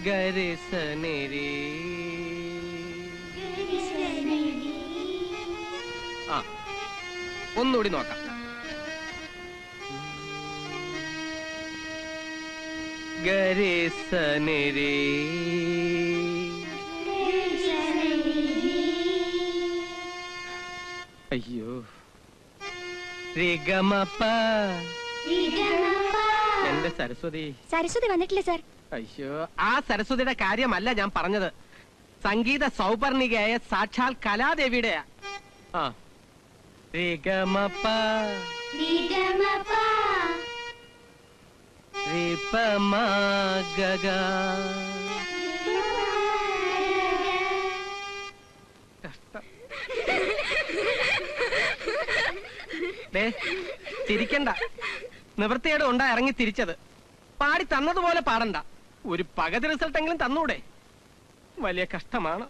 ഗരിസനിരി. ആ ഒന്നുകൂടി നോക്കാം. ഗരിസനിരി. അയ്യോ. റിഗമപ്പ. എന്റെ സരസ്വതി. സരസ്വതി വന്നിട്ടില്ല സാർ. അയ്യോ, ആ സരസ്വതിയുടെ കാര്യമല്ല ഞാൻ പറഞ്ഞത്. സംഗീത സൗപർണികയായ സാക്ഷാൽ കലാദേവിയുടെയാ. ആ റിഗമപ്പ റിപമാ ഗഗ. ചിരിക്കണ്ട. നിവൃത്തിയുടെ ഉണ്ടാ ഇറങ്ങി തിരിച്ചത്. പാടി തന്നതുപോലെ പാടണ്ട. ഒരു പകുതി റിസൾട്ടെങ്കിലും തന്നൂടെ? വലിയ കഷ്ടമാണ്.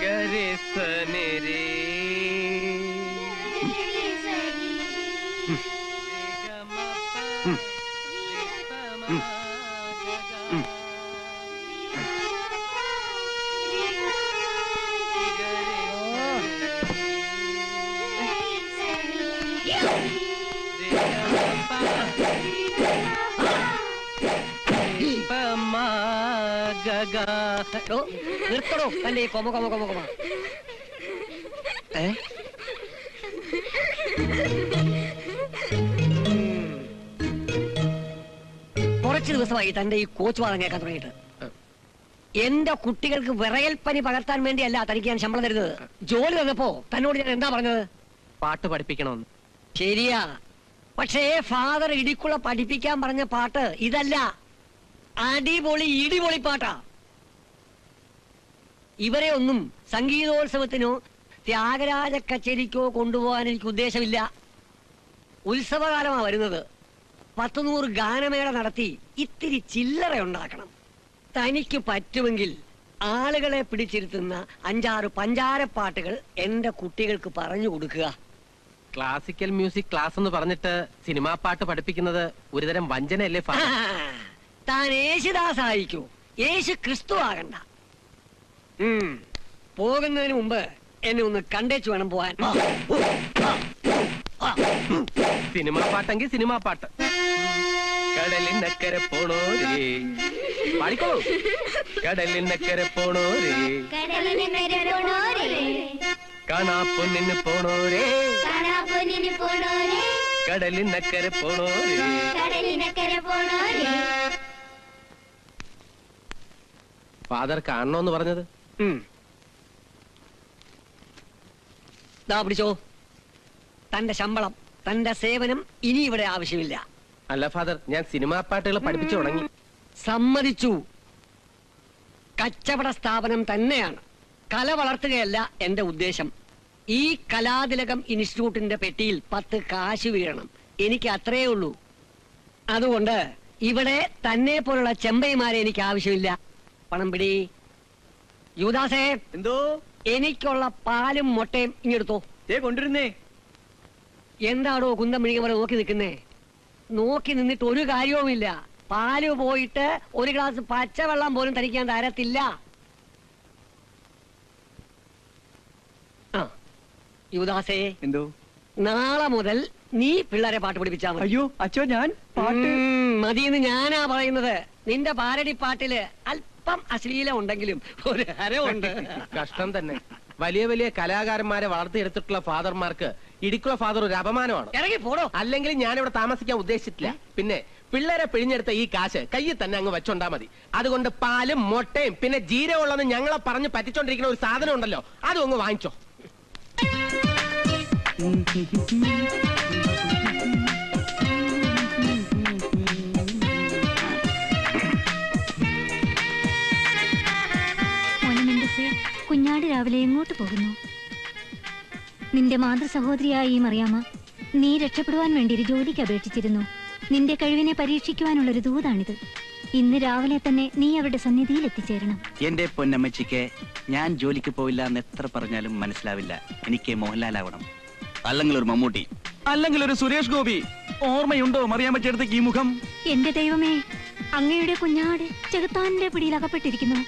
ഗരിസനിരി. നിർത്തണോ തന്റെ കൊമ കൊമ കൊമ കൊമ. കുറച്ചു ദിവസമായി തന്റെ ഈ കോച്ച് വാദം കേൾക്കാൻ തുടങ്ങിയിട്ട്. എന്റെ കുട്ടികൾക്ക് വിറയൽപ്പനി പകർത്താൻ വേണ്ടിയല്ല തനിക്ക് ഞാൻ ശമ്പളം തരുന്നത്. ജോലി തന്നപ്പോ തന്നോട് ഞാൻ എന്താ പറഞ്ഞത്? പാട്ട് പഠിപ്പിക്കണമെന്ന്. ശരിയാ, പക്ഷേ ഫാദർ ഇടിക്കുള്ള പഠിപ്പിക്കാൻ പറഞ്ഞ പാട്ട് ഇതല്ല. അടിപൊളി ഇടിപൊളി പാട്ടാ. ഇവരെ ഒന്നും സംഗീതോത്സവത്തിനോ ത്യാഗരാജ കച്ചേരിക്കോ കൊണ്ടുപോകാൻ എനിക്ക് ഉദ്ദേശമില്ല. ഉത്സവകാലമാ വരുന്നത്. 100 ഗാനമേള നടത്തി ഇത്തിരി ചില്ലറ ഉണ്ടാക്കണം. തനിക്ക് പറ്റുമെങ്കിൽ ആളുകളെ പിടിച്ചിരുത്തുന്ന 5-6 പഞ്ചാരപ്പാട്ടുകൾ എന്റെ കുട്ടികൾക്ക് പറഞ്ഞു കൊടുക്കുക. ക്ലാസിക്കൽ മ്യൂസിക് ക്ലാസ് എന്ന് പറഞ്ഞിട്ട് സിനിമാ പാട്ട് പഠിപ്പിക്കുന്നത് ഒരുതരം വഞ്ചനയല്ലേ? താൻ യേശുദാസ് ആയിക്കോ, യേശു ക്രിസ്തു ആകണ്ട. പോകുന്നതിന് മുമ്പ് എന്നെ ഒന്ന് കണ്ടേച്ചു വേണം പോവാൻ. സിനിമാ പാട്ടെങ്കിൽ സിനിമാ പാട്ട്. കടലിനക്കരെ പോണോരേ പാടിക്കോളൂ. കടലിനക്കരെ പോണോരേ കാണാപ്പൊന്നിന് പോണോരേ കടലിനക്കരെ പോണോരേ. ഫാദർ കാണണോന്ന് പറഞ്ഞത്? പിടിച്ചോ തന്റെ ശമ്പളം. തന്റെ സേവനം ഇനി ഇവിടെ ആവശ്യമില്ല. അല്ല ഫാദർ, ഞാൻ സിനിമാ പാട്ടുകൾ പഠിപ്പിച്ചു തുടങ്ങി. സമ്മതിച്ചു. കച്ചവട സ്ഥാപനം തന്നെയാണ്. കല വളർത്തുകയല്ല എന്റെ ഉദ്ദേശം. ഈ കലാതിലകം ഇൻസ്റ്റിറ്റ്യൂട്ടിന്റെ പെട്ടിയിൽ 10 കാശ് വീഴണം. എനിക്ക് അത്രേ ഉള്ളൂ. അതുകൊണ്ട് ഇവിടെ തന്നെ പോലുള്ള ചെമ്പൈമാരെ എനിക്ക് ആവശ്യമില്ല. പണം പിടി. യുവദാസേ, എന്തോ? എനിക്കുള്ള പാലും മുട്ടയും ഇങ്ങെടുത്തോ. കൊണ്ടിരുന്നേ. എന്താണോ കുന്തം മിഴിക പോലെ നോക്കി നിൽക്കുന്നേ? നോക്കി നിന്നിട്ട് ഒരു കാര്യവുമില്ല. പാല് പോയിട്ട് 1 ഗ്ലാസ് പച്ചവെള്ളം പോലും തനിക്കാൻ തരത്തില്ല. യുവദാസേ, എന്തോ? നാളെ മുതൽ നീ പിള്ളേരെ പാട്ട് പഠിപ്പിച്ചാ മതി. അയ്യോ അച്ഛോ, ഞാൻ പാട്ട് മതിയെന്ന് ഞാനാ പറയുന്നത്. നിന്റെ പാരടി പാട്ടില് അല്പം അശ്ലീലം ഉണ്ടെങ്കിലും ഒരു ഹരമുണ്ട്. കഷ്ടം തന്നെ. വലിയ വലിയ കലാകാരന്മാരെ വളർത്തിയെടുത്തിട്ടുള്ള ഫാദർമാർക്ക് ഇടിക്കുള്ള ഫാദർ ഒരു അപമാനമാണ്. ഇറങ്ങി പോടോ. അല്ലെങ്കിൽ ഞാനിവിടെ താമസിക്കാൻ ഉദ്ദേശിച്ചിട്ടില്ല. പിന്നെ പിള്ളേരെ പിഴിഞ്ഞെടുത്ത ഈ കാശ് കയ്യിൽ തന്നെ അങ്ങ് വെച്ചോണ്ടാ മതി. അതുകൊണ്ട് പാലും മുട്ടയും പിന്നെ ജീരകമുള്ളതെന്ന് ഞങ്ങളെ പറഞ്ഞ് പറ്റിച്ചോണ്ടിരിക്കുന്ന ഒരു സാധനം ഉണ്ടല്ലോ, അതും അങ്ങ് വാങ്ങിച്ചോ. കുഞ്ഞാട് രാവിലെ എങ്ങോട്ട് പോകുന്നു? നിന്റെ മാതൃ സഹോദരിയായ ഈ മറിയാമ്മ നീ രക്ഷപ്പെടുവാൻ വേണ്ടി ഒരു ജോലിക്ക് അപേക്ഷിച്ചിരുന്നു. നിന്റെ കഴിവിനെ പരീക്ഷിക്കുവാനുള്ളൊരു ദൂതാണിത്. ഇന്ന് രാവിലെ തന്നെ നീ അവരുടെ സന്നിധിയിൽ എത്തിച്ചേരണം. എന്റെ പൊന്നമ്മച്ചിക്ക് ഞാൻ ജോലിക്ക് പോയില്ല എന്ന് എത്ര പറഞ്ഞാലും മനസ്സിലാവില്ല. എനിക്ക് മോഹൻലാലാവണം, അല്ലെങ്കിൽ ഒരു മമ്മൂട്ടി, അല്ലെങ്കിൽ ഒരു സുരേഷ് ഗോപി. ഓർമ്മയുണ്ടോ മറിയാമ്മച്ചേടത്തേക്ക് ഈ മുഖം? എന്റെ ദൈവമേ, അങ്ങയുടെ കുഞ്ഞാട് ചെകുത്താന്റെ പിടിയിൽ അകപ്പെട്ടിരിക്കുന്നു.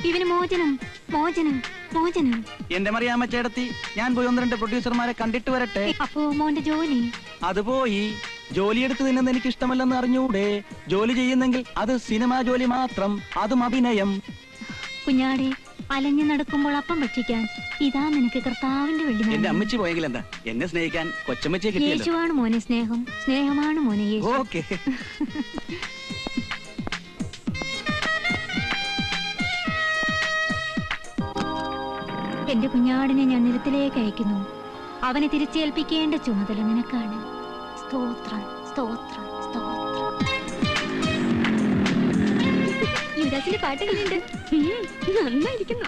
ഇവന് മോചനം, മോചനം, മോചനം. എന്റെ മറിയാമ്മ ചേട്ടത്തി, ഞാൻ പോയി 1-2 പ്രൊഡ്യൂസർമാരെ കണ്ടിട്ട് വരട്ടെ. അപ്പോ മോന്റെ ജോലി? അത് പോയി. ജോലിയെടുത്ത് തിന്നുന്നത് എനിക്ക് ഇഷ്ടമല്ലെന്ന് അറിഞ്ഞൂടെ? ജോലി ചെയ്യുന്നെങ്കിൽ അത് സിനിമാ ജോലി മാത്രം, അതും അഭിനയം. കുഞ്ഞാടെ, അലഞ്ഞു നടക്കുമ്പോൾ അപ്പം ഭക്ഷിക്കാൻ ഇതാ നിനക്ക് കർത്താവിന്റെ വെള്ളി. എന്റെ അമ്മച്ചി പോയെങ്കിൽ എന്താ, എന്നെ സ്നേഹിക്കാൻ കൊച്ചമ്മച്ചിയെ കിട്ടിയല്ലോ. യേശുവാണ് മോനെ സ്നേഹം, സ്നേഹമാണ് മോനെ യേശു. ഓക്കെ. എന്റെ കുഞ്ഞാടിനെ ഞാൻ നിരത്തിലേക്ക് അയക്കുന്നു. അവനെ തിരിച്ചേൽപ്പിക്കേണ്ട ചുമതല നിനക്കാണ്. സ്തോത്രം, സ്തോത്രം, സ്തോത്രം. യുവരാജിന്റെ പാട്ടുകളുണ്ട്, നന്നായിരിക്കുന്നു.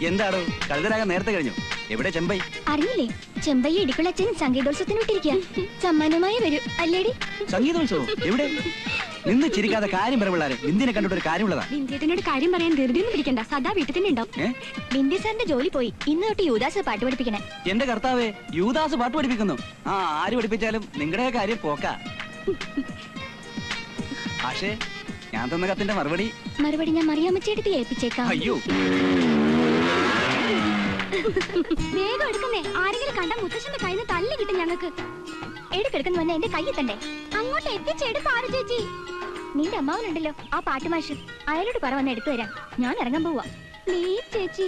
എന്താടോ കഴുതരാകാൻ നേരത്തെ കഴിഞ്ഞു? എവിടെ ചെമ്പൈ? അറിയില്ലേ, ചെമ്പൈ ഇടിക്കുളച്ചൻ സംഗീതോത്സവത്തിന് വിട്ടിരിക്കുക. സമ്മാനമായി വരൂ അല്ലേടി? സംഗീതോത്സവം എവിടെ? നിന്ന് ചിരിക്കാതെ കാര്യം പറവിള്ളാരെ. ബിന്ദിനെ കണ്ടിട്ട് ഒരു കാര്യമുള്ളതാ. ബിന്ദിയേട്ടനോട് കാര്യം പറയാൻ ധൃതിയൊന്നും പിടിക്കണ്ട, സദാ വീട്ടിൽ തന്നെ ഉണ്ടാവും. ബിന്ദി സാറിന്റെ ജോലി പോയി. ഇന്ന് തൊട്ട് യുവദാസ് പാട്ട് പഠിപ്പിക്കണേ. എന്റെ കർത്താവേ, യുവദാസ് പാട്ട് പഠിപ്പിക്കുന്നു? ആ, ആര് പഠിപ്പിച്ചാലും നിങ്ങളുടെ കാര്യം പോക്കാ. പക്ഷേ ഞാൻ തന്ന കത്തിന്റെ മറുപടി ഞാൻ മറിയാമ്മച്ചേട്ടത്തി ഏൽപ്പിച്ചേക്കാം. അയ്യോ, വേഗം എടുക്കുന്നേ. ആരെങ്കിലും കണ്ട മുത്തശ്ശന്റെ കയ്യിൽ നിന്ന് തല്ലി കിട്ടും ഞങ്ങൾക്ക്. എടുക്കെടുക്കുന്ന വന്ന എന്റെ കയ്യിൽ തന്നെ അങ്ങോട്ട് എത്തിച്ചേട് പാറു ചേച്ചി. നിന്റെ അമ്മാവനുണ്ടല്ലോ ആ പാട്ടുമാഷ്, അയാളോട് പറ വന്ന് എടുത്തു തരാം. ഞാൻ ഇറങ്ങാൻ പോവാ. പ്ലീസ് ചേച്ചി.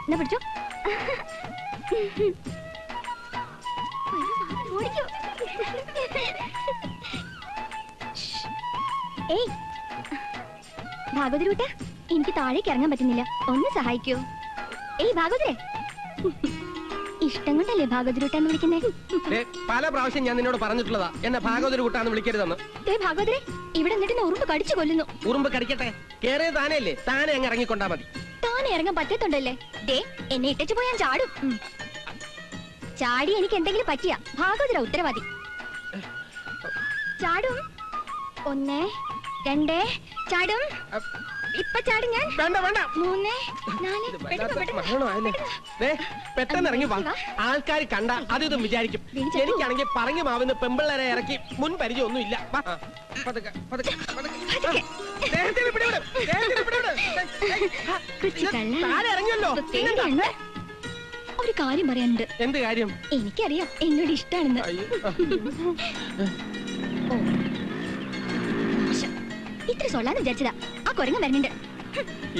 എന്നാ പിടിച്ചോ. ഓടിക്കോ. ഏയ് ഭാഗവതരൂട്ട, എനിക്ക് താഴേക്ക് ഇറങ്ങാൻ പറ്റുന്നില്ല, ഒന്ന് സഹായിക്കോ? ഏയ് ഭാഗവതരെ, ഇഷ്ടം കൊണ്ടല്ലേ ഭാഗവതരൂട്ടാന്ന് വിളിക്കുന്നേ? പല പ്രാവശ്യം ഞാൻ നിന്നോട് പറഞ്ഞിട്ടുള്ളതാ എന്നെ ഭാഗവതര് കൂട്ടാന്ന് വിളിക്കരുതെന്ന്. ഭാഗവതരെ, ഇവിടെ എന്നിട്ട് ഉറുമ്പ് കടിച്ചു കൊല്ലുന്നു. ഉറുമ്പ് കടിക്കട്ടെ, കേറിയ താനല്ലേ, താനെ അങ്ങ് ഇറങ്ങിക്കൊണ്ടാ മതി. താനെ ഇറങ്ങാൻ പറ്റത്തുണ്ടല്ലേ? ദേ, എന്നെ ഇട്ടച്ചു പോയാൻ ചാടും. ചാടി എനിക്ക് എന്തെങ്കിലും പറ്റിയ ഭാഗവതര ഉത്തരവാദി. ചാടും. 1 2 ചാടും. ഇപ്പൊ ചാടും ഞാൻ. വേണ്ട വേണ്ട. 3 4 പെട്ടെന്ന് ഇറങ്ങി വാ. ആൾക്കാർ കണ്ട അത് ഇതും വിചാരിക്കും. എനിക്കാണെങ്കിൽ പറഞ്ഞു മാവുന്ന പെമ്പിള്ളേരെ ഇറക്കി മുൻ പരിചയം ഒന്നും ഇല്ല. ഇറങ്ങിയല്ലോ. ഒരു കാര്യം പറയാനുണ്ട്. എന്ത് കാര്യം? എനിക്കറിയാം എന്നോട് ഇഷ്ടാണെന്ന്. ഇത്ര സൊല്ലാന്ന് വിചാരിച്ചതാ. ആ കുരങ്ങൻ വരുന്നുണ്ട്.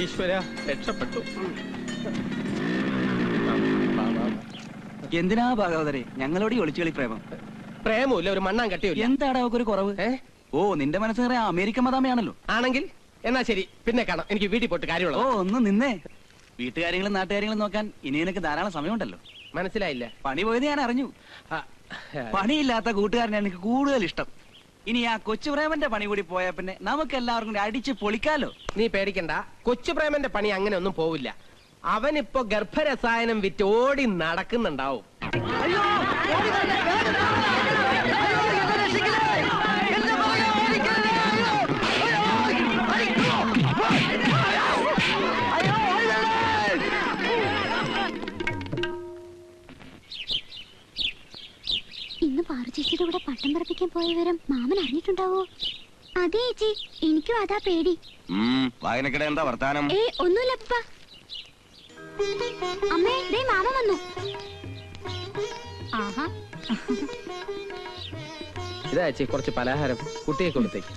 ഈശ്വര, രക്ഷപ്പെട്ടു. എന്തിനാ ഭാഗവതരെ ഞങ്ങളോട് ഈ ഒളിച്ചുകളി പ്രേമം? പ്രേമമില്ല, ഒരു മണ്ണാൻ കട്ടിയില്ല. എന്താടാ ഒരു കുറവ്? ഓ, നിന്റെ മനസ്സ് നിറയെ അമേരിക്കൻ മതാമയാണല്ലോ. ആണെങ്കിൽ എന്നാ ശരി, പിന്നെ കാണാം. എനിക്ക് വീട്ടിൽ പോയിട്ട് കാര്യമുള്ളൂ. ഓ, ഒന്ന് നിന്നേ. വീട്ടുകാര്യങ്ങളും നാട്ടുകാര്യങ്ങളും നോക്കാൻ ഇനി നിനക്ക് ധാരാളം സമയമുണ്ടല്ലോ. മനസ്സിലായില്ല? പണി പോയത് ഞാൻ അറിഞ്ഞു. പണിയില്ലാത്ത കൂട്ടുകാരനാണ് എനിക്ക് കൂടുതൽ ഇഷ്ടം. ഇനി ആ കൊച്ചു പ്രേമന്റെ പണി കൂടി പോയാ പിന്നെ നമുക്ക് എല്ലാവർക്കും കൂടി അടിച്ച് പൊളിക്കാലോ. നീ പേടിക്കണ്ട, കൊച്ചു പ്രേമന്റെ പണി അങ്ങനെ ഒന്നും പോവില്ല. അവനിപ്പോ ഗർഭരസായനം വിറ്റ് ഓടി നടക്കുന്നുണ്ടാവും. ഇന്ന് പാറു ചേച്ചിയുടെ കൂടെ പട്ടം പറപ്പിക്കാൻ പോയ വിവരം മാമൻ അറിഞ്ഞിട്ടുണ്ടാവോ? അതെ ചേച്ചി, എനിക്കും അതാ പേടി. വായനക്കിടെ എന്താ വർത്താനം? ഒന്നുമില്ല അപ്പ. അമ്മേ, ദേ മാമൻ വന്നു. ആഹാ, ഇതാ ചേച്ചി കുറച്ച് പലഹാരം കുട്ടിയെ കൊടുത്തേക്ക്.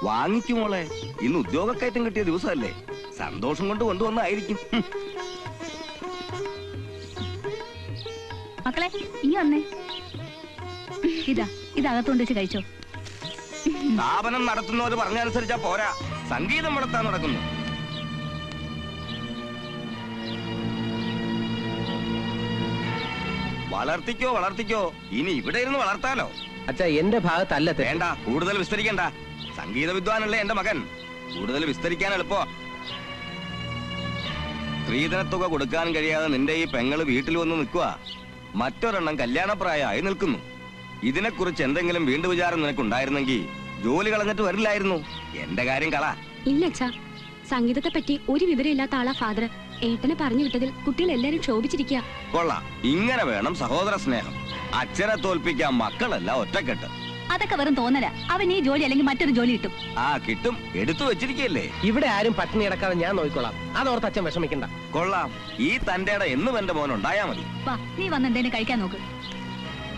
വാങ്ങിക്കുമോളെ, ഇന്ന് ഉദ്യോഗക്കയറ്റം കിട്ടിയ ദിവസമല്ലേ, സന്തോഷം കൊണ്ട് കൊണ്ടുവന്നായിരിക്കും. മക്കളെ ഇനി വന്നേ. ഇതകത്തോണ്ട് വെച്ച് കഴിച്ചോ. സ്ഥാപനം നടത്തുന്നവര് പറഞ്ഞനുസരിച്ചാ പോരാ, സംഗീതം വളർത്താൻ നടക്കുന്നു. വളർത്തിക്കോ വളർത്തിക്കോ, ഇനി ഇവിടെ ഇരുന്ന് വളർത്താലോ. അച്ഛാ, എന്റെ ഭാഗത്തല്ല. വേണ്ട, കൂടുതൽ വിസ്തരിക്കണ്ട. സംഗീത വിദ്വാനല്ലേ എന്റെ മകൻ, കൂടുതൽ വിസ്തരിക്കാൻ എളുപ്പോ. സ്ത്രീധനത്തുക കൊടുക്കാൻ കഴിയാതെ നിന്റെ ഈ പെങ്ങള് വീട്ടിൽ വന്ന് നിൽക്കുക. മറ്റൊരെണ്ണം കല്യാണപ്രായമായി നിൽക്കുന്നു. ഇതിനെക്കുറിച്ച് എന്തെങ്കിലും വീണ്ടും വിചാരം നിനക്കുണ്ടായിരുന്നെങ്കിൽ ജോലി കളഞ്ഞിട്ട് വരില്ലായിരുന്നു. എന്റെ കാര്യം കള. ഇല്ല അച്ഛാ, സംഗീതത്തെ പറ്റി ഒരു വിവരമില്ലാത്ത ആളാ ഫാദർ. ഏട്ടനെ പറഞ്ഞു വിട്ടതിൽ കുട്ടികൾ എല്ലാരും ക്ഷോഭിച്ചിരിക്കുക. കൊള്ളാം, ഇങ്ങനെ വേണം സഹോദര സ്നേഹം. അച്ഛനെ തോൽപ്പിക്കാൻ മക്കളല്ല ഒറ്റക്കെട്ട്. അതൊക്കെ വെറും തോന്നല. അവൻ ഈ ജോലി അല്ലെങ്കിൽ മറ്റൊരു ജോലി കിട്ടും. ആ കിട്ടും, എടുത്തു വെച്ചിരിക്കല്ലേ. ഇവിടെ ആരും പട്ടിണി കിടക്കാതെ ഞാൻ നോക്കിക്കോളാം. അതോർത്ത് അച്ഛൻ വിഷമിക്കണ്ട. കൊള്ളാം, ഈ തന്റെ എന്നും എന്റെ മോനുണ്ടായാ മതി. വാ, നീ വന്ന് എന്തേലും കഴിക്കാൻ നോക്ക്.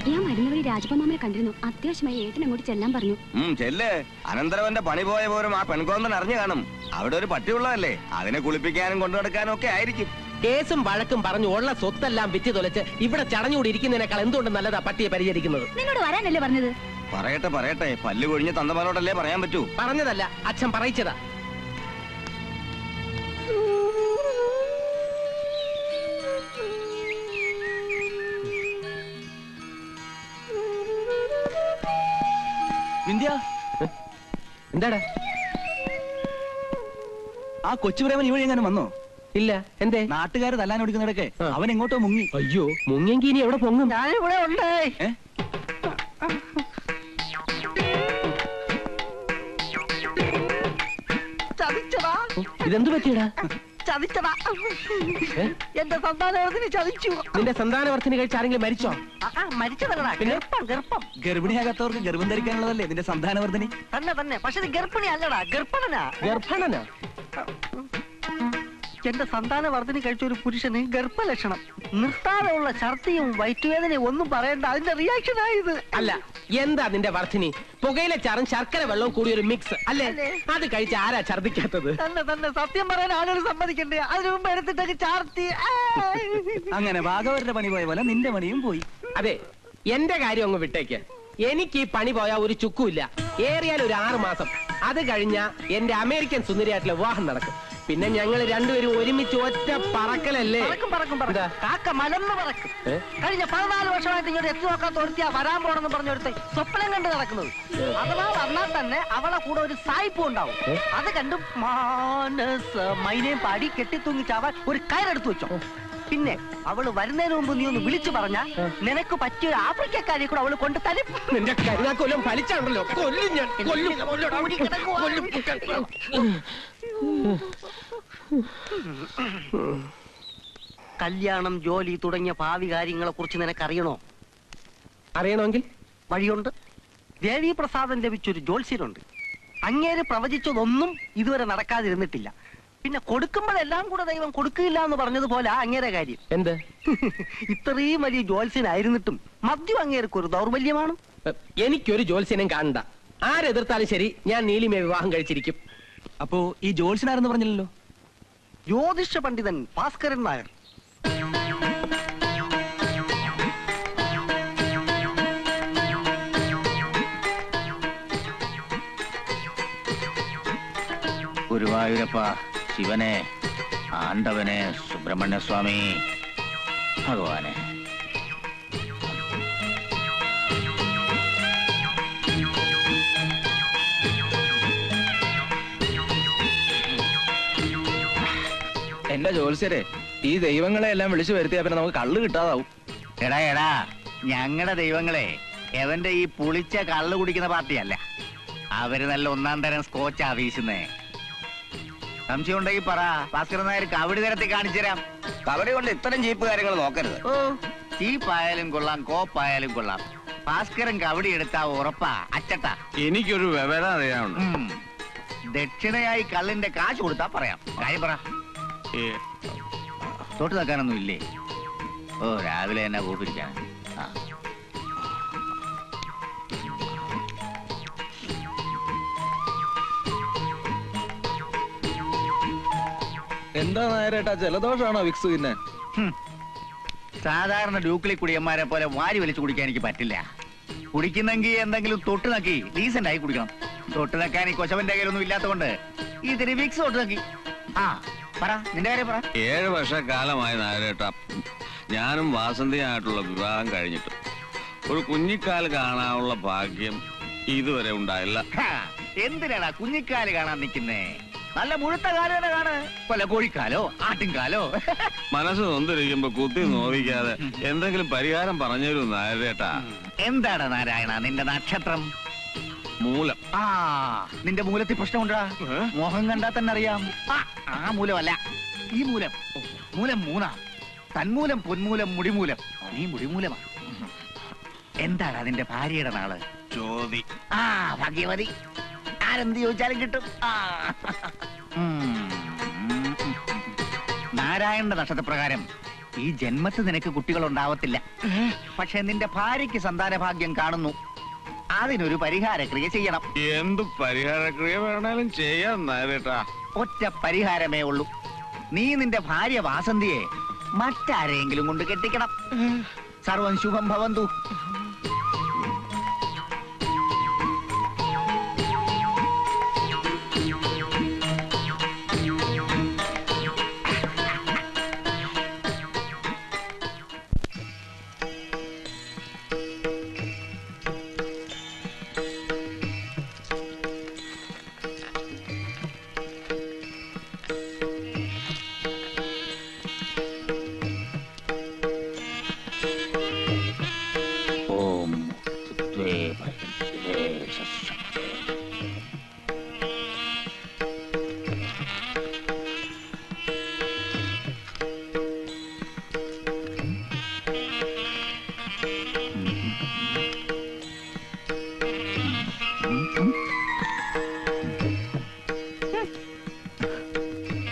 ഞാൻ വരുന്ന വഴി രാജപ്പമാമനെ കണ്ടിരുന്നു. അത്യാവശ്യമായി ഏട്ടൻ അങ്ങോട്ട് ചെല്ലാൻ പറഞ്ഞു. ചെല്ലേ. അനന്തരവന്റെ പണി പോയ പോലും ആ പെൺകോന്തൻ അറിഞ്ഞു കാണും. അവിടെ ഒരു പട്ടിയുള്ളതല്ലേ, അതിനെ കുളിപ്പിക്കാനും കൊണ്ടു നടക്കാനും ഒക്കെ ആയിരിക്കും. കേസും വഴക്കും പറഞ്ഞു ഉള്ള സ്വത്തെല്ലാം വിറ്റ് തൊലച്ച് ഇവിടെ ചടഞ്ഞുകൂടി ഇരിക്കുന്നതിനേക്കാൾ എന്തുകൊണ്ട് നല്ലതാ പട്ടിയെ പരിചരിക്കുന്നത്. നിന്നോട് വരാനല്ലേ പറഞ്ഞത്? പറയട്ടെ പറയട്ടെ, പല്ല് കൊഴിഞ്ഞ തന്തമാരോടല്ലേ പറയാൻ പറ്റൂ. പറഞ്ഞതല്ല, അച്ഛൻ പറയിച്ചതാ. വിന്ധ്യ, എന്താടാ? ആ കൊച്ചു പ്രേമൻ ഇവിടെ എങ്ങനെ വന്നോ? ഇല്ല, എന്തേ? നാട്ടുകാര് തല്ലാൻ ഓടിക്കുന്നിടക്കെ ആ. അവൻ എങ്ങോട്ടോ മുങ്ങി. അയ്യോ, മുങ്ങിയെങ്കി ഇനി എവിടെ പൊങ്ങും? ഞാനിവിടെ ഉണ്ട്. ഏ? ചതിച്ചടാ, ഇതെന്ത് പറ്റിയടാ? ചതിച്ചടാ. ഏ? എന്റെ സന്താനത്തിന് ചതിച്ചു. നിന്റെ സന്താനവർദ്ധന കഴിച്ച് ആരെങ്കിലും മരിച്ചോ? മരിച്ചതല്ലടാ, പിന്നെ? ഗർഭം. ഗർഭിണിയാകാത്തവർക്ക് ഗർഭം ധരിക്കാനുള്ളതല്ലേ ഇതിന്റെ സന്താനവർദ്ധനി? തന്നെ പക്ഷെ ഇത് ഗർഭിണി അല്ലടാ, ഗർഭണനാ. ഗർഭണനാ? എന്റെ സന്താനവർദ്ധനി കഴിച്ച ഒരു പുരുഷന് ഗർഭലക്ഷണം. നിർത്താതെയുള്ള ഛർദിയും വയറ്റുവേദനയും ഒന്നും പറയണ്ട, അതിന്റെ റിയാക്ഷനായത്. അല്ല, എന്താ നിന്റെ വർദ്ധിനി? പുകയിലെ ചാറും ശർക്കര വെള്ളവും കൂടി ഒരു മിക്സ് അല്ലേ? അത് കഴിച്ച് ആരാ ഛർദിക്കാത്തത്? തന്നെ സത്യം പറയാൻ ആരും സമ്മതിക്കണ്ടേ? അതിനു മുമ്പ് എടുത്തിട്ടൊക്കെ ചാർത്തി. അങ്ങനെ ഭാഗവരുടെ പണി പോയ പോലെ നിന്റെ പണിയും പോയി. അതെ, എന്റെ കാര്യം അങ്ങ് വിട്ടേക്ക്. എനിക്ക് ഈ പണി പോയാ ഒരു ചുക്കുമില്ല. ഏറിയാൽ ഒരു 6 മാസം. അത് കഴിഞ്ഞ എന്റെ അമേരിക്കൻ സുന്ദരിയായിട്ടുള്ള വിവാഹം നടക്കും. പിന്നെ ഞങ്ങൾ രണ്ടുപേരും ഒരുമിച്ച് ഒറ്റ പറക്കലല്ലേ? പറക്കും എന്താ? കാക്ക മലന്ന് പറക്കും. കഴിഞ്ഞ 14 വർഷമായിട്ട് ഇങ്ങോട്ട് എത്തി നോക്കാൻ തോർത്തിയാ വരാൻ പോണെന്ന് പറഞ്ഞെടുത്ത് സ്വപ്നം കണ്ട് നടക്കുന്നത്. അഥവാ വന്നാൽ തന്നെ അവളെ കൂടെ ഒരു സായിപ്പും ഉണ്ടാവും. അത് കണ്ട് മാനസ മൈനയും പാടി കെട്ടിത്തൂങ്ങി ചാവാൻ ഒരു കയറെടുത്ത് വെച്ചോ. പിന്നെ അവള് വരുന്നതിന് മുമ്പ് നീ ഒന്ന് വിളിച്ചു പറഞ്ഞാ നിനക്ക് പറ്റിയ ഒരു ആഫ്രിക്കക്കാരെ കൂടെ അവള് കൊണ്ട് തരും. നിന്റെ കരുനാക്കൊല്ലം ഫലിച്ചാണല്ലോ. കൊല്ലും ഞാൻ, കൊല്ലും. കല്യാണം, ജോലി തുടങ്ങിയ ഭാവി കാര്യങ്ങളെ കുറിച്ച് നിനക്കറിയണോ? അറിയണമെങ്കിൽ വഴിയുണ്ട്. ദേവി പ്രസാദം ലഭിച്ചൊരു ജ്യോത്സ്യനുണ്ട്. അങ്ങേര് പ്രവചിച്ചതൊന്നും ഇതുവരെ നടക്കാതിരുന്നിട്ടില്ല. പിന്നെ കൊടുക്കുമ്പോഴെല്ലാം കൂടെ ദൈവം കൊടുക്കില്ല എന്ന് പറഞ്ഞതുപോലെ അങ്ങേരെ കാര്യം. എന്ത്? ഇത്രയും വലിയ ജ്യോത്സ്യനായിരുന്നിട്ടും മദ്യം അങ്ങേർക്ക് ഒരു ദൗർബല്യമാണ്. എനിക്കൊരു ജ്യോത്സ്യനും കാണണ്ട. ആരെതിർത്താലും ശരി, ഞാൻ നീലിമയെ വിവാഹം കഴിച്ചിരിക്കും. അപ്പോ ഈ ജോത്സ്യനാരെന്ന് പറഞ്ഞില്ലല്ലോ? ജ്യോതിഷ പണ്ഡിതൻ ഭാസ്കരൻ നായർ. ഗുരുവായൂരപ്പ, ശിവനെ, ആണ്ടവനെ, സുബ്രഹ്മണ്യസ്വാമി, ഭഗവാനെ. എന്റെ ജോത്സ്യരെ, ഈ ദൈവങ്ങളെ എല്ലാം വിളിച്ചു വരുത്തിയാ പിന്നെ നമുക്ക് കള്ള് കിട്ടാതാവും. എടാ, ഞങ്ങളുടെ ദൈവങ്ങളെ എവന്റെ ഈ പുളിച്ച കള്ള് കുടിക്കുന്ന പാർട്ടിയല്ല. അവര് നല്ല 1-ാം തരം സ്കോച്ചാ വീശുന്നേ. സംശയം ഉണ്ടെങ്കിൽ പറ, ഭാസ്കരൻ നായർ കബഡി തരത്തിൽ കാണിച്ചു തരാം. കബഡി കൊണ്ട് ഇത്തരം ജീപ്പ് കാര്യങ്ങൾ നോക്കരുത്. ഓ, ചീപ്പായാലും കൊള്ളാം, കോപ്പായാലും കൊള്ളാം. ഭാസ്കരൻ കബഡി എടുത്താ ഉറപ്പാ അച്ചട്ടാ. എനിക്കൊരു വിവരം അറിയാനുണ്ട്. ദക്ഷിണയായി കള്ളിന്റെ കാശ് കൊടുത്താ പറയാം. കാര്യം പറ. തൊട്ട് നിൽക്കാനൊന്നും ഇല്ലേ? ഓ, രാവിലെ തന്നെ കൂപ്പിരിക്കാൻ. എന്താ നായരേട്ടാ, ജലദോഷമാണോ വിക്സ്? പിന്നെ സാധാരണ ഡ്യൂക്കിളി കുടിയന്മാരെ പോലെ വാരി വലിച്ചു കുടിക്കാൻ എനിക്ക് പറ്റില്ല. കുടിക്കുന്നെങ്കിൽ എന്തെങ്കിലും തൊട്ട് നക്കി ഡീസന്റ് ആയി കുടിക്കണം. തൊട്ട് നക്കാൻ ഈ കൊശവന്റെ കയ്യിലൊന്നും ഇല്ലാത്തതുകൊണ്ട് ഇതിന് വിക്സ് തൊട്ട് നക്കി. ആ പറ, നിന്റെ കാര്യം പറ. 7 വർഷക്കാലമായി നായരേട്ടാ ഞാനും വാസന്തിയായിട്ടുള്ള വിവാഹം കഴിഞ്ഞിട്ട് ഒരു കുഞ്ഞിക്കാൽ കാണാനുള്ള ഭാഗ്യം ഇതുവരെ ഉണ്ടായില്ല. എന്തിനാടാ കുഞ്ഞിക്കാല് കാണാൻ നിൽക്കുന്നേ? നല്ല മുഴുത്ത കാല് തന്നെ കാണ്. കൊല്ല കോഴിക്കാലോ ആട്ടിൻകാലോ. മനസ്സ് നൊന്തിരിക്കുമ്പോ കുത്തി നോവിക്കാതെ എന്തെങ്കിലും പരിഹാരം പറഞ്ഞുതരൂ നായരേട്ടാ. എന്താടാ നാരായണ നിന്റെ നക്ഷത്രം? മൂലം. ആ നിന്റെ മൂലത്തിൽ പ്രശ്നമുണ്ടാ? മോഹം കണ്ടാ തന്നെ അറിയാം. ആ മൂലമല്ല, ഈ മൂലം. മൂലം 3 തന്മൂലം, പൊന്മൂലം, മുടിമൂലം. നീ മുടിമൂലമാ. എന്താണ് അതിന്റെ ഭാര്യയുടെ നാള്? ചോദി. ആ ഭാഗ്യവതി. ആരെന്ത് ചോദിച്ചാലും കിട്ടും. നാരായണന്റെ നക്ഷത്രപ്രകാരം ഈ ജന്മത്ത് നിനക്ക് കുട്ടികൾ ഉണ്ടാവത്തില്ല. പക്ഷെ നിന്റെ ഭാര്യയ്ക്ക് സന്താന ഭാഗ്യം കാണുന്നു. അതിനൊരു പരിഹാരക്രിയ ചെയ്യണം. എന്ത് പരിഹാരക്രിയ വേണേലും ചെയ്യാൻ നേരട്ടാ. ഒറ്റ പരിഹാരമേ ഉള്ളൂ. നീ നിന്റെ ഭാര്യ വാസന്തിയെ മറ്റാരെങ്കിലും കൊണ്ട് കെട്ടിക്കണം. സർവം ശുഭം ഭവന്തു. ഓം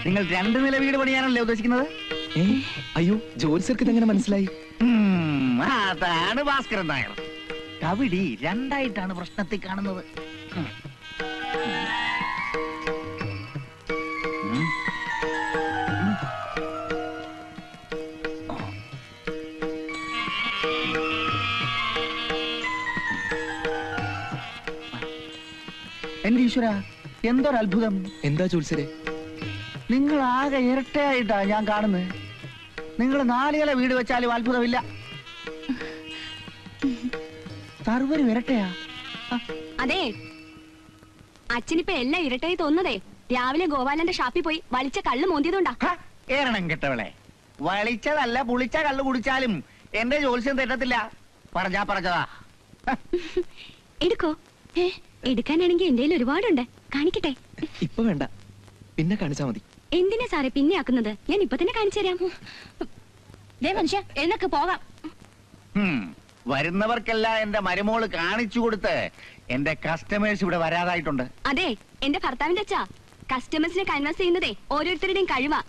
നിങ്ങൾ 2 നില വീട് പണിയാനല്ലേ ഉദ്ദേശിക്കുന്നത്? അയ്യോ, ജോത്സ്യർക്ക് ഇതെങ്ങനെ മനസ്സിലായി? അതാണ് ഭാസ്കരൻ നായർ. കവിടി 2ആയിട്ടാണ് പ്രശ്നത്തിൽ കാണുന്നത്. എന്റെ ഈശ്വര, എന്തൊരത്ഭുതം! എന്താ ജോത്സ്യരെ? നിങ്ങൾ ആകെ ഇരട്ടയായിട്ടാ ഞാൻ കാണുന്നത്. നിങ്ങൾ 4 നില വീട് വെച്ചാലും അത്ഭുതമില്ല. സർവരും ഇരട്ടയാ. അതെ, അച്ഛനിപ്പോ എല്ലാം ഇരട്ടായി തോന്നുന്നതേ രാവിലെ ഗോപാലന്റെ ഷാപ്പിൽ പോയി വലിച്ച കള്ള് മോന്തിയതുകൊണ്ടാ. ഏറണം കെട്ടവളെ, വളിച്ചതല്ല പുളിച്ച കള്ളു കുടിച്ചാലും എന്റെ ജോത്സ്യം തെറ്റത്തില്ല. പറഞ്ഞതാ. എടുക്കോ? എടുക്കാനാണെങ്കിൽ എന്റെ ഒരുപാടുണ്ട്. കാണിക്കട്ടെ? ഇപ്പൊ വേണ്ട, പിന്നെ കാണിച്ചാ മതി. എന്തിനാ സാറേ പിന്നെ ആക്കുന്നത്? ഞാൻ ഇപ്പൊ തന്നെ കാണിച്ചു തരാം. മനുഷ്യ എന്നൊക്കെ പോകാം. വരുന്നവർക്കെല്ലാം എന്റെ മരുമോള് കാണിച്ചു കൊടുത്ത് എന്റെ കസ്റ്റമേഴ്സ് ഇവിടെ വരാതായിട്ടുണ്ട്. അതെ, എന്റെ ഭർത്താവിന്റെ അച്ഛാ കസ്റ്റമേഴ്സിനെ കൺവേഴ്സ് ചെയ്യുന്നതേ ഓരോരുത്തരുടെയും കഴിവാ.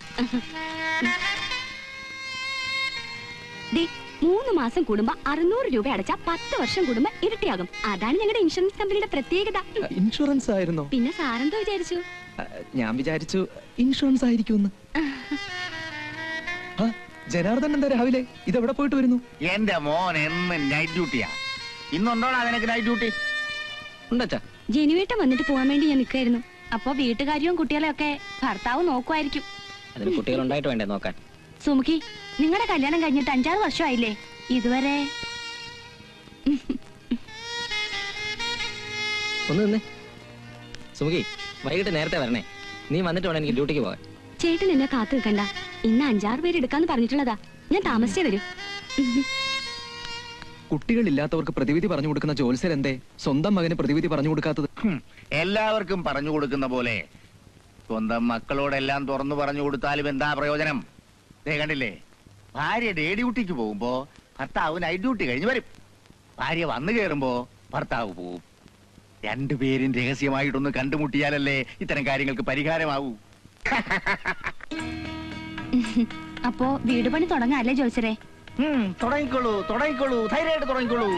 3 മാസം കൂടുമ്പോ 600 രൂപ അടച്ചാ 10 വർഷം കൂടുമ്പോ ഇരട്ടിയാകും. അതാണ് ഞങ്ങളുടെ ഇൻഷുറൻസ് കമ്പനിയുടെ പ്രത്യേകത. ഇൻഷുറൻസ് ആയിരുന്നോ? പിന്നെ സാറെന്തോ വിചാരിച്ചു? ഞാൻ വിചാരിച്ചു ഇൻഷുറൻസ് ആയിരിക്കുമെന്ന്. ജനാർദ്ദൻ എന്താ രാവിലെ ഇതെവിടെ പോയിട്ട് വരുന്നു? എന്റെ മോൻ എന്നും നൈറ്റ് ഡ്യൂട്ടിയാ. ഇന്നുണ്ടോടാ നിനക്ക് നൈറ്റ് ഡ്യൂട്ടി? ഉണ്ടച്ചാ. ജനുവേട്ടൻ വന്നിട്ട് പോവാൻ വേണ്ടി ഞാൻ നിൽക്കായിരുന്നു. അപ്പൊ വീട്ടുകാരിയും കുട്ടികളെയും ഒക്കെ ഭർത്താവ് നോക്കുമായിരിക്കും. അതിന് കുട്ടികളുണ്ടായിട്ട് വേണ്ടേ നോക്കാൻ? സുമുഖി, നിങ്ങളുടെ കല്യാണം കഴിഞ്ഞിട്ട് 5-6 വർഷമായില്ലേ? ഇതുവരെ ഒന്ന് നിന്നേ. സുമുഖി, വൈകിട്ട് നേരത്തെ വരണേ. നീ വന്നിട്ട് വേണം എനിക്ക് ഡ്യൂട്ടിക്ക് പോകാൻ. ചേട്ടൻ എന്നെ കാത്തു നിൽക്കണ്ട. ഇന്ന് 5-6 പേര് എടുക്കാന്ന് പറഞ്ഞിട്ടുള്ളതാ. ഞാൻ താമസിച്ചേ വരൂ. കുട്ടികളില്ലാത്തവർക്ക് പ്രതിവിധി പറഞ്ഞു കൊടുക്കുന്ന ജോത്സ്യർ എന്തേ സ്വന്തം മകന് പ്രതിവിധി പറഞ്ഞു കൊടുക്കാത്തത്? എല്ലാവർക്കും പറഞ്ഞു കൊടുക്കുന്ന പോലെ സ്വന്തം മക്കളോടെല്ലാം തുറന്നു പറഞ്ഞു കൊടുത്താലും എന്താ പ്രയോജനം? കണ്ടില്ലേ, ഭാര്യ ഡേ ഡ്യൂട്ടിക്ക് പോകുമ്പോ ഭർത്താവ് നൈറ്റ് ഡ്യൂട്ടി കഴിഞ്ഞ് വരും. ഭാര്യ വന്നു കയറുമ്പോ ഭർത്താവ് പോവും. 2 പേരും രഹസ്യമായിട്ടൊന്ന് കണ്ടുമുട്ടിയാലല്ലേ ഇത്തരം കാര്യങ്ങൾക്ക് പരിഹാരമാവൂ. അപ്പോ വീട് പണി തുടങ്ങാല്ലേ ജോത്സരെ? തുടങ്ങിക്കോളൂ, ധൈര്യമായിട്ട് തുടങ്ങിക്കോളൂ.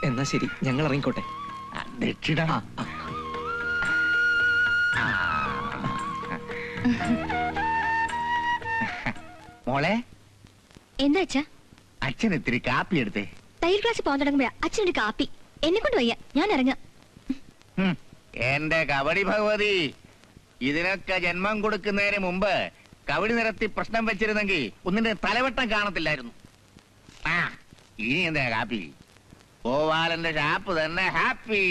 എന്നാ ശരി, ഞങ്ങൾ ഇറങ്ങിക്കോട്ടെ. ദക്ഷിണ. മോളെ, എന്താ അച്ഛാ? അച്ഛൻ ഇത്തിരി കാപ്പി എടുത്തേ. തയ്യൽ ക്ലാസ് പോകാൻ തുടങ്ങുമ്പോഴാ അച്ഛനൊരു കാപ്പി. എന്നെ കൊണ്ട് വയ്യ, ഞാൻ ഇറങ്ങാം. എന്റെ കബഡി ഭഗവതി, ഇതിനൊക്കെ ജന്മം കൊടുക്കുന്നതിന് മുമ്പ് കബഡി നിരത്തി പ്രശ്നം വെച്ചിരുന്നെങ്കിൽ ഒന്നിന്റെ തലവട്ടം കാണത്തില്ലായിരുന്നു. ഇനി എന്താ കാപ്പി? ഗോപാലന്റെ ഷാപ്പ് തന്നെ ഹാപ്പി.